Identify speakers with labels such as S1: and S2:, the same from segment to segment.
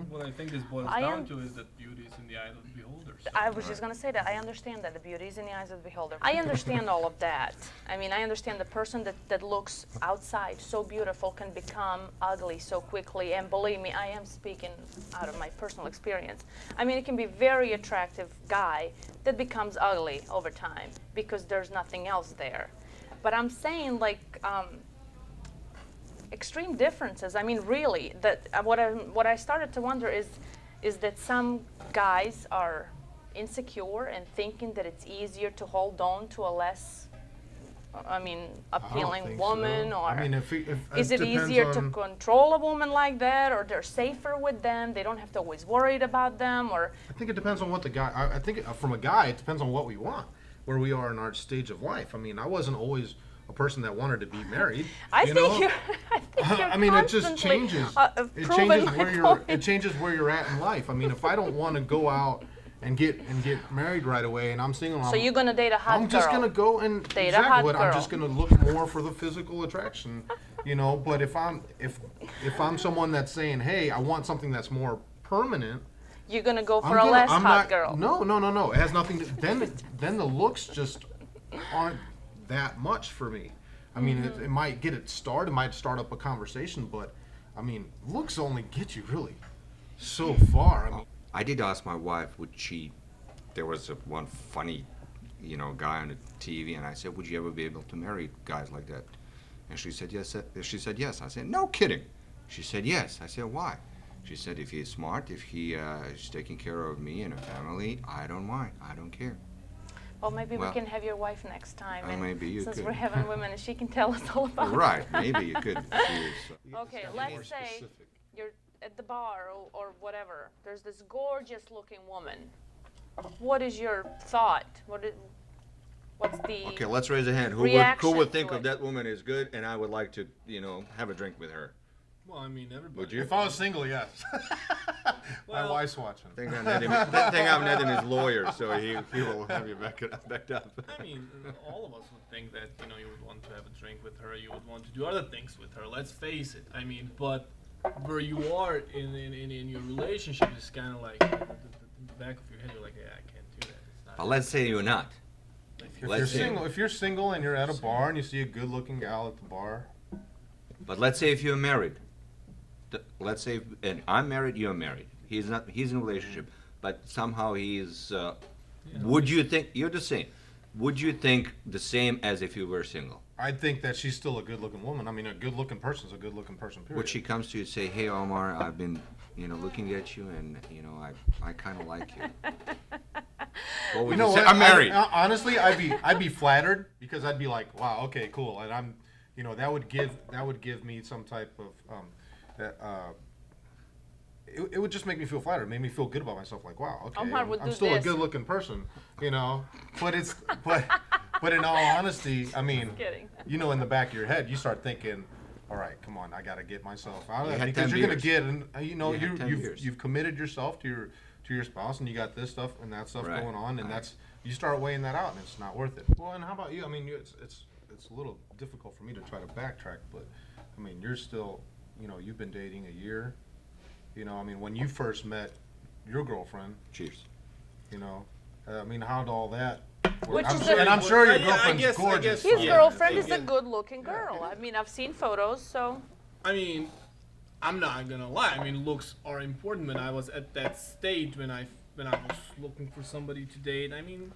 S1: What I think this boils down to is that beauty is in the eye of the beholder. So.
S2: I was just going to say that. I understand that the beauty is in the eyes of the beholder. I understand all of that. I mean, I understand the person that looks outside so beautiful can become ugly so quickly. And believe me, I am speaking out of my personal experience. I mean, it can be a very attractive guy that becomes ugly over time because there's nothing else there. But I'm saying, like, extreme differences. I mean, really, that what I started to wonder is that some guys are insecure and thinking that it's easier to hold on to a less, appealing woman,
S3: so.
S2: or
S3: I mean,
S2: is it easier to control a woman like that, or they're safer with them? They don't have to always worried about them, or
S3: I think it depends on what the guy. I think from a guy, it depends on what we want, where we are in our stage of life. I mean, I wasn't always a person that wanted to be married.
S2: I think you're
S3: I mean, it just changes. It changes where you're at in life. I mean, if I don't want to go out and get married right away, and I'm single,
S2: so you're gonna date a hot girl.
S3: I'm just gonna go and
S2: date a hot girl.
S3: I'm just gonna look more for the physical attraction, But if I'm someone that's saying, hey, I want something that's more permanent.
S2: You're gonna go for a less hot girl.
S3: No. It has nothing to. Then the looks just aren't that much for me. I mean, it might get it started, it might start up a conversation, but I mean, looks only get you really so far. I mean,
S4: I did ask my wife, would she? There was one funny, guy on the TV, and I said, would you ever be able to marry guys like that? And she said yes. She said yes. I said, no kidding. She said yes. I said, why? She said, if he's smart, if he is taking care of me and a family, I don't mind. I don't care.
S2: Well, maybe we can have your wife next time. And
S4: maybe you
S2: since
S4: could.
S2: we're having women, and she can tell us all about it.
S4: Right, maybe you could.
S2: Okay, let's say you're at the bar or whatever. There's this gorgeous-looking woman. What is your thought? What's the
S4: Okay, let's raise a hand. Who would think of that woman is good, and I would like to, have a drink with her.
S1: Well, I mean, everybody.
S4: Would you?
S3: if I was single, yes. My wife's watching.
S4: I think I'm netting his lawyer, so he will have you backed up.
S1: I mean, all of us would think that you would want to have a drink with her. You would want to do other things with her. Let's face it. I mean, but where you are in your relationship is kind of like in the back of your head. You're like, yeah, I can't do that. It's not.
S4: But let's say you're not.
S3: If you're single and you're at a bar and you see a good-looking gal at the bar.
S4: But let's say if you're married. Let's say, and I'm married, you're married. He's not. He's in a relationship, but somehow he's. Would you think you're the same? Would you think the same as if you were single?
S3: I think that she's still a good-looking woman. I mean, a good-looking person's a good-looking person. Period.
S4: Would she comes to you and say, "Hey, Omar, I've been, looking at you, and I kind of like you." What would you say? I'm married.
S3: Honestly, I'd be flattered because I'd be like, wow, okay, cool, and I'm, that would give me some type of it would just make me feel flattered. It made me feel good about myself. Like, wow, okay, I'm still a good-looking person, But in all honesty, I mean, in the back of your head, you start thinking, all right, come on, I got to get myself out of that because you're gonna get, and you've committed yourself to your spouse, and you got this stuff and that stuff going on, and you start weighing that out, and it's not worth it. Well, and how about you? I mean, it's a little difficult for me to try to backtrack, but I mean, you're still. You've been dating a year. I mean, when you first met your girlfriend.
S4: Cheers.
S3: I mean, how'd all that work?
S2: I'm
S3: sure your girlfriend's gorgeous.
S2: His girlfriend is a good-looking girl. I mean, I've seen photos, so.
S1: I mean, I'm not gonna lie. I mean, looks are important. When I was at that stage, when I was looking for somebody to date, I mean,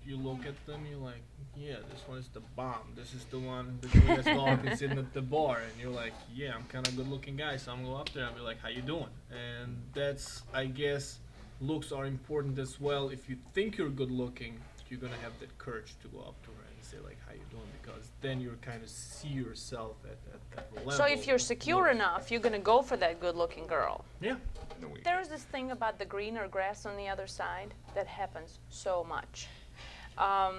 S1: you look at them, you're like, yeah, this one is the bomb. This is the one, the guy that's walking sitting at the bar, and you're like, yeah, I'm kind of a good-looking guy, so I'm gonna go up there and be like, how you doing? And that's, I guess, looks are important as well. If you think you're good-looking, you're gonna have that courage to go up to her and say like, how you doing? Because then you're kind of see yourself at that level.
S2: So if you're secure enough, you're gonna go for that good-looking girl.
S1: Yeah.
S2: There's this thing about the greener grass on the other side that happens so much.
S3: I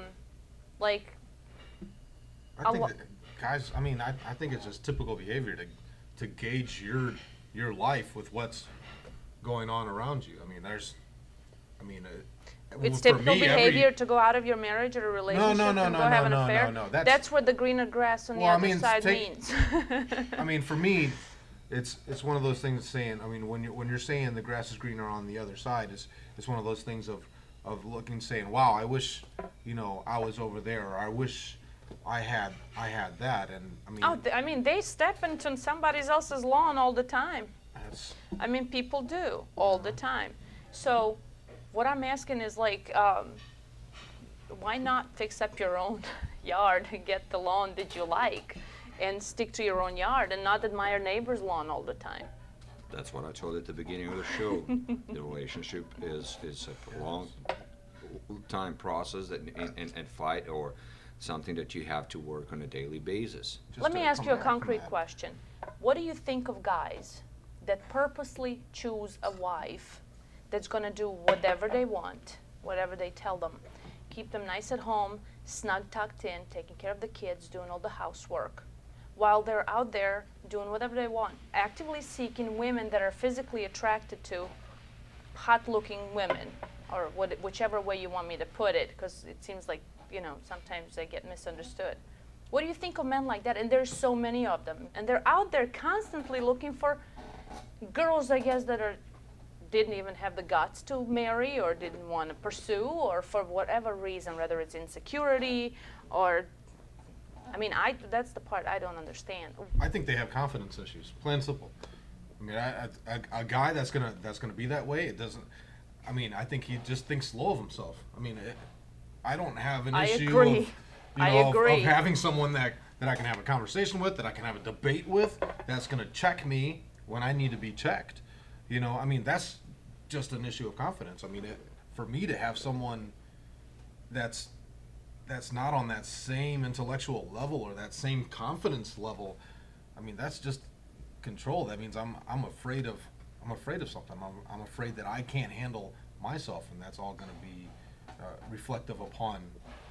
S3: think that guys, I mean, I think it's just typical behavior to gauge your life with what's going on around you. I mean,
S2: it's typical behavior to go out of your marriage or a relationship and go have an affair.
S3: No.
S2: That's what the greener grass on the other side means.
S3: I mean, for me, it's one of those things saying, I mean, when you're saying the grass is greener on the other side, it's one of those things of looking, saying, wow, I wish, I was over there, or I wish I had that. And
S2: I mean, they step into somebody else's lawn all the time. I mean, people do all the time. So what I'm asking is, like, why not fix up your own yard and get the lawn that you like and stick to your own yard and not admire neighbor's lawn all the time?
S4: That's what I told you at the beginning of the show. The relationship is a long time process and fight, or something that you have to work on a daily basis.
S2: Let me ask you a concrete question. What do you think of guys that purposely choose a wife that's going to do whatever they want, whatever they tell them, keep them nice at home, snug tucked in, taking care of the kids, doing all the housework, while they're out there doing whatever they want, actively seeking women that are physically attracted to hot-looking women, or whichever way you want me to put it, because it seems like, sometimes they get misunderstood. What do you think of men like that? And there's so many of them. And they're out there constantly looking for girls, I guess, that didn't even have the guts to marry, or didn't want to pursue, or for whatever reason, whether it's insecurity or, that's the part I don't understand.
S3: I think they have confidence issues, plain and simple. I mean, a guy that's gonna be that way, it doesn't. I mean, I think he just thinks low of himself. I mean, I don't have an issue of having someone that I can have a conversation with, that I can have a debate with, that's gonna check me when I need to be checked. That's just an issue of confidence. I mean, for me to have someone that's not on that same intellectual level or that same confidence level, I mean, that's just control. That means I'm afraid of something. I'm afraid that I can't handle myself, and that's all going to be reflective upon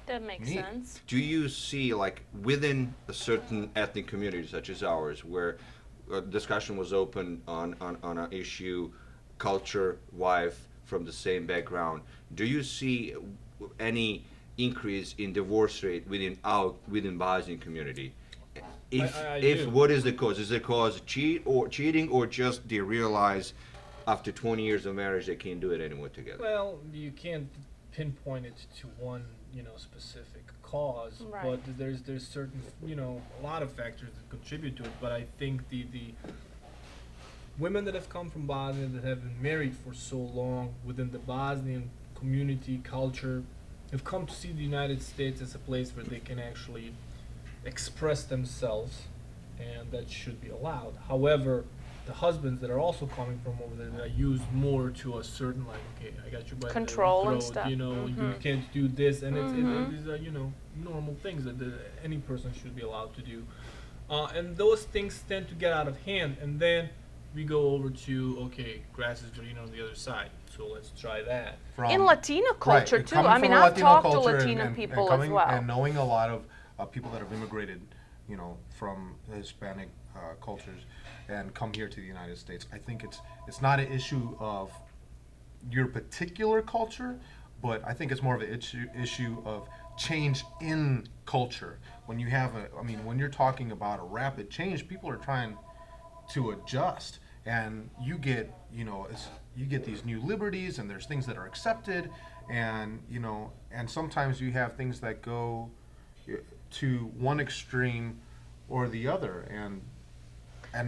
S2: That makes sense.
S4: Do you see, like, within a certain ethnic community such as ours, where a discussion was open on an issue, culture, wife from the same background, do you see any increase in divorce rate within Bosnian community? If what is the cause? Is the cause cheating, or just they realize after 20 years of marriage they can't do it anymore together?
S1: Well, you can't pinpoint it to one, specific cause,
S2: right.
S1: But there's certain, a lot of factors that contribute to it. But I think the women that have come from Bosnia, that have been married for so long within the Bosnian community culture, have come to see the United States as a place where they can actually express themselves, and that should be allowed. However, the husbands that are also coming from over there, that are used more to a certain, like, okay, I got you by
S2: control
S1: the throat,
S2: and stuff.
S1: You can't do this, and these are normal things that any person should be allowed to do, and those things tend to get out of hand, and then we go over to, okay, grass is greener on the other side, so let's try that.
S2: In Latino culture,
S3: right,
S2: too. I mean, I've talked to Latino people as well.
S3: And knowing a lot of people that have immigrated, from Hispanic cultures and come here to the United States, I think it's not an issue of your particular culture, but I think it's more of an issue of change in culture. When you have when you're talking about a rapid change, people are trying to adjust, and you get these new liberties, and there's things that are accepted, and and sometimes you have things that go to one extreme or the other, and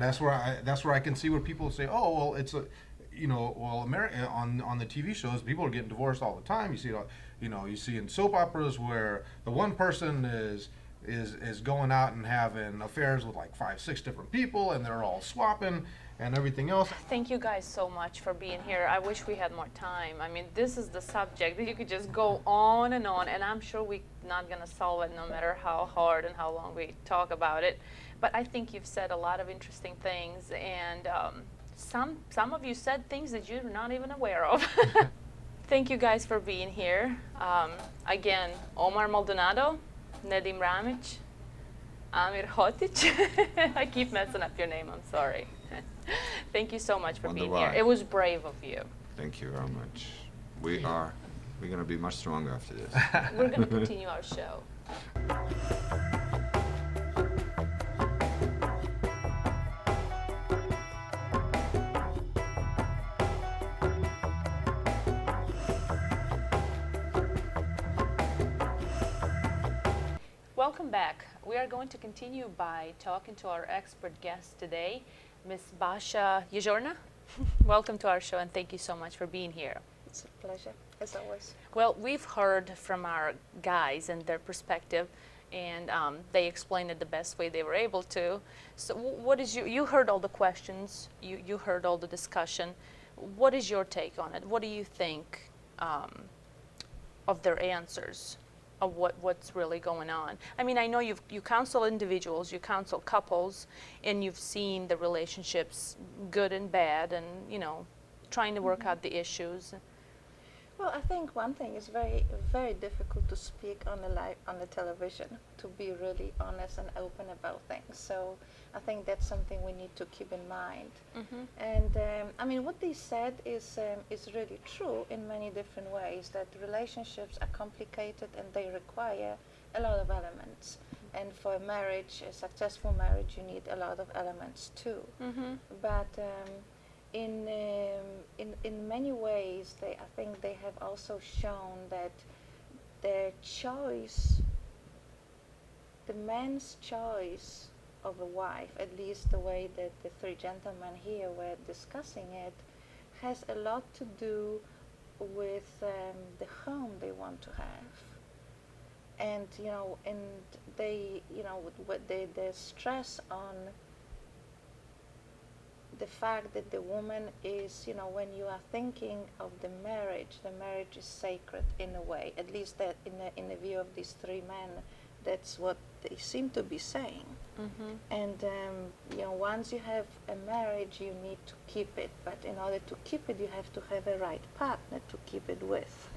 S3: that's where I can see where people say, oh, well, it's a America, on the TV shows, people are getting divorced all the time. You see you see in soap operas where the one person is going out and having affairs with like 5-6 different people, and they're all swapping and everything else.
S2: Thank you guys so much for being here. I wish we had more time. I mean, this is the subject that you could just go on, and I'm sure we're not going to solve it no matter how hard and how long we talk about it. But I think you've said a lot of interesting things, and some of you said things that you're not even aware of. Thank you guys for being here. Again, Omar Maldonado, Nedim Ramic, Amir Hotic. I keep messing up your name, I'm sorry. Thank you so much for being here. It was brave of you.
S4: Thank you very much. We're going to be much stronger after this.
S2: We're going to continue our show. Welcome back. We are going to continue by talking to our expert guest today, Ms. Basha Yezhorna. Welcome to our show, and thank you so much for being here.
S5: It's a pleasure, as always.
S2: Well, we've heard from our guys and their perspective, and they explained it the best way they were able to. So what is you heard all the questions, you heard all the discussion. What is your take on it? What do you think of their answers, of what's really going on? I mean, I know you counsel individuals, you counsel couples, and you've seen the relationships, good and bad, and, you know, trying to work out the issues.
S5: Well, I think one thing is very, very difficult to speak on the television, to be really honest and open about things. So I think that's something we need to keep in mind. And I mean, what they said is really true in many different ways, that relationships are complicated and they require a lot of elements. And for a marriage, a successful marriage, you need a lot of elements too. But in many ways, I think they have also shown that their choice, the man's choice of a wife, at least the way that the three gentlemen here were discussing it, has a lot to do with the home they want to have. And, you know, and they, you know, with the stress on the fact that the woman is, you know, when you are thinking of the marriage is sacred in a way, at least that in the view of these three men, that's what they seem to be saying. And, you know, once you have a marriage, you need to keep it, but in order to keep it, you have to have a right partner to keep it with.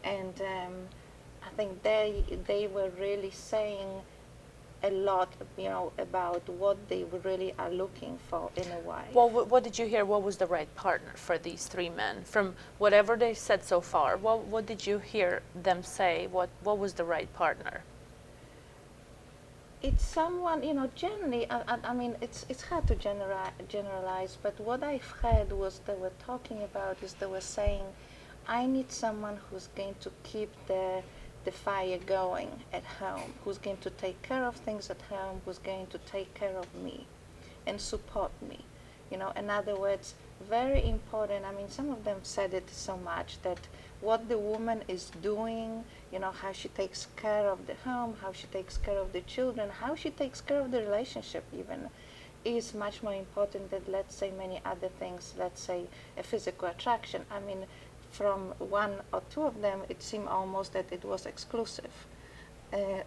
S5: And I think they were really saying a lot, you know, about what they really are looking for in a wife.
S2: Well, what did you hear? What was the right partner for these three men? From whatever they said so far, what did you hear them say? What was the right partner?
S5: It's someone, you know, generally, I mean, it's hard to generalize, but what I've heard was they were talking about is they were saying, I need someone who's going to keep the fire going at home, who's going to take care of things at home, who's going to take care of me and support me. You know, in other words, very important. I mean, some of them said it so much that what the woman is doing, you know, how she takes care of the home, how she takes care of the children, how she takes care of the relationship even, is much more important than, let's say, many other things, let's say a physical attraction. I mean, from one or two of them, it seemed almost that it was exclusive.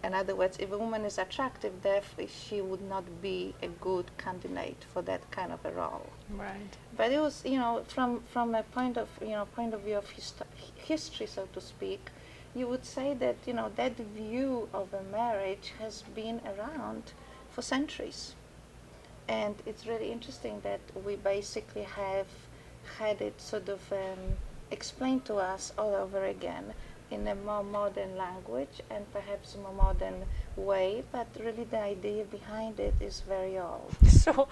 S5: In other words, if a woman is attractive, therefore she would not be a good candidate for that kind of a role.
S2: Right.
S5: But it was, you know, from a point of view of history, so to speak, you would say that, you know, that view of a marriage has been around for centuries. And it's really interesting that we basically have had it sort of explained to us all over again in a more modern language and perhaps a more modern way, but really the idea behind it is very old.
S2: So,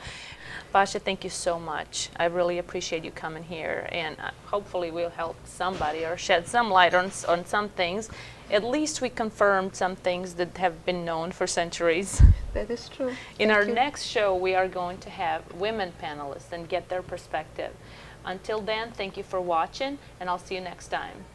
S2: Basha, thank you so much. I really appreciate you coming here, and hopefully we'll help somebody or shed some light on some things. At least we confirmed some things that have been known for centuries.
S5: That is true.
S2: In our next show, we are going to have women panelists and get their perspective. Until then, thank you for watching, and I'll see you next time.